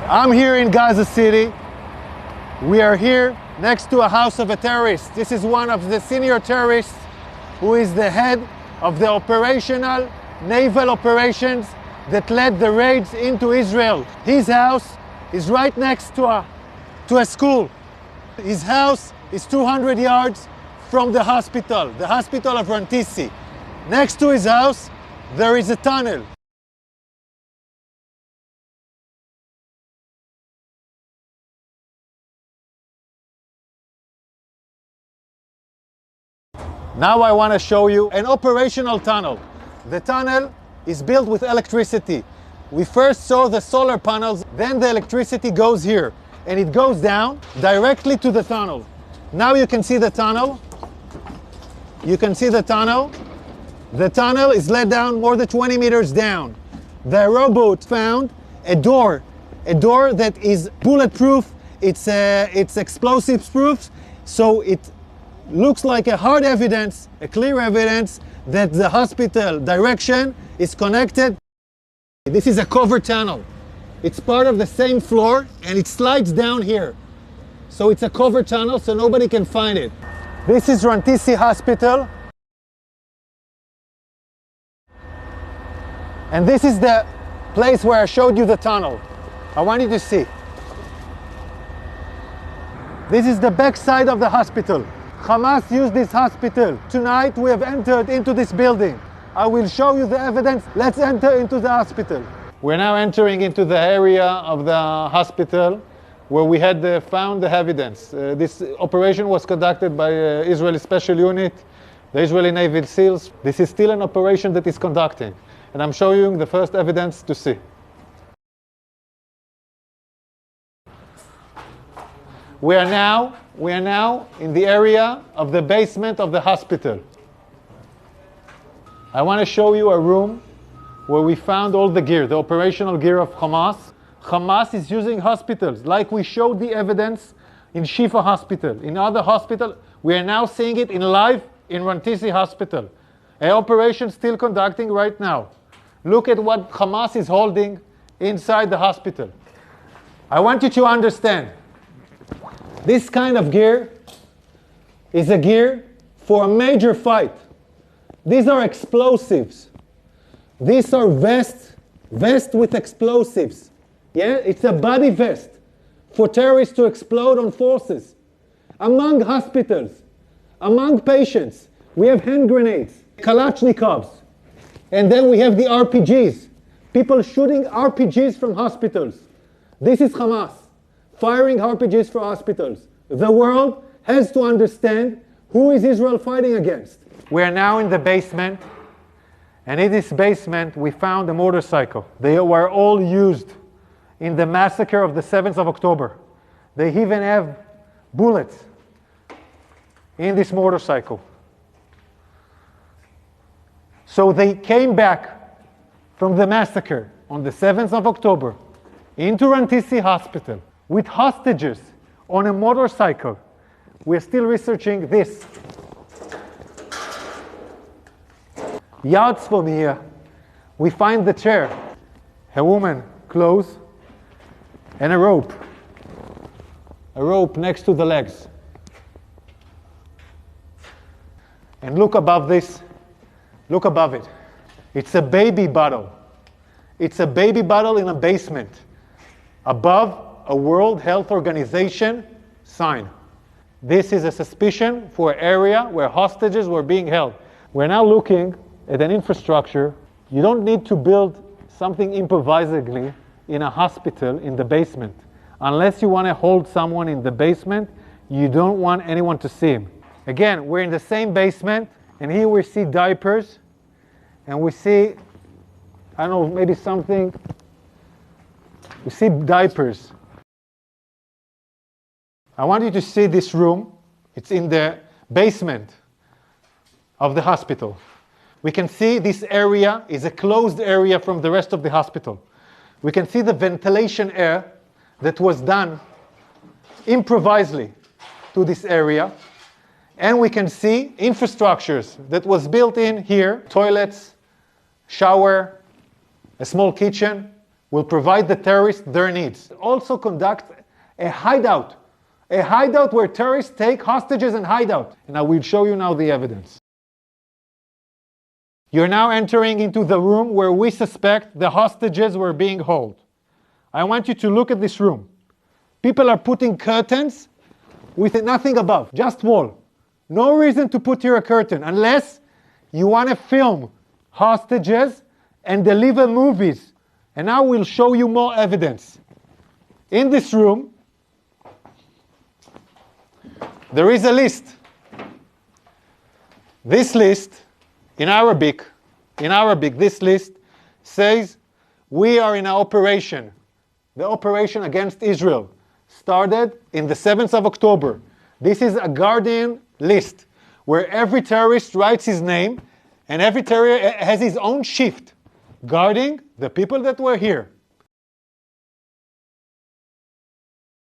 I'm here in Gaza City. We are here next to a house of a terrorist. This is one of the senior terrorists who is the head of the operational naval operations that led the raids into Israel. His house is right next to a school. His house is 200 yards from the hospital of A-Rentisi. Next to his house, there is a tunnel. Now I want to show you an operational tunnel. The tunnel is built with electricity. We first saw the solar panels, then the electricity goes here, and it goes down directly to the tunnel. Now you can see the tunnel. You can see the tunnel. The tunnel is let down more than 20 meters down. The rowboat found a door that is bulletproof. It's explosives proof, so it looks like a hard evidence, a clear evidence that the hospital direction is connected. This is a covered tunnel. It's part of the same floor and it slides down here. So it's a covered tunnel so nobody can find it. This is A-Rentisi Hospital. And this is the place where I showed you the tunnel. I want you to see. This is the back side of the hospital. Hamas used this hospital. Tonight we have entered into this building. I will show you the evidence. Let's enter into the hospital. We're now entering into the area of the hospital where we had found the evidence. This operation was conducted by Israeli Special Unit, the Israeli Navy SEALs. This is still an operation that is conducting, and I'm showing you the first evidence to see. We are now in the area of the basement of the hospital. I want to show you a room where we found all the gear, the operational gear of Hamas. Hamas is using hospitals, like we showed the evidence in Shifa Hospital. In other hospitals, we are now seeing it in live in A-Rentisi Hospital. An operation still conducting right now. Look at what Hamas is holding inside the hospital. I want you to understand, this kind of gear is a gear for a major fight. These are explosives. These are vests with explosives. Yeah, it's a body vest for terrorists to explode on forces. Among hospitals, among patients, we have hand grenades, Kalashnikovs, and then we have the RPGs. People shooting RPGs from hospitals. This is Hamas, firing RPGs for hospitals. The world has to understand who is Israel fighting against. We are now in the basement, and in this basement we found a motorcycle. They were all used in the massacre of the 7th of October. They even have bullets in this motorcycle. So they came back from the massacre on the 7th of October into A-Rentisi Hospital with hostages on a motorcycle. We're still researching this. Yards from here, we find the chair, a woman, clothes, and a rope. A rope next to the legs. And look above this, look above it. It's a baby bottle. It's a baby bottle in a basement. Above a World Health Organization sign. This is a suspicion for an area where hostages were being held. We're now looking at an infrastructure. You don't need to build something improvisingly in a hospital in the basement. Unless you want to hold someone in the basement, you don't want anyone to see him. Again, we're in the same basement, and here we see diapers, and we see, I don't know, maybe something. We see diapers. I want you to see this room. It's in the basement of the hospital. We can see this area is a closed area from the rest of the hospital. We can see the ventilation air that was done improvisely to this area. And we can see infrastructures that was built in here, toilets, shower, a small kitchen. will provide the terrorists their needs. Also conduct a hideout where terrorists take hostages and hide out. And I will show you now the evidence. You're now entering into the room where we suspect the hostages were being held. I want you to look at this room. People are putting curtains with nothing above, just wall. No reason to put here a curtain unless you want to film hostages and deliver movies. And now we'll show you more evidence. In this room, there is a list. This list, in Arabic, this list says, we are in an operation. The operation against Israel started in the 7th of October. This is a Guardian list where every terrorist writes his name and every terrorist has his own shift guarding the people that were here.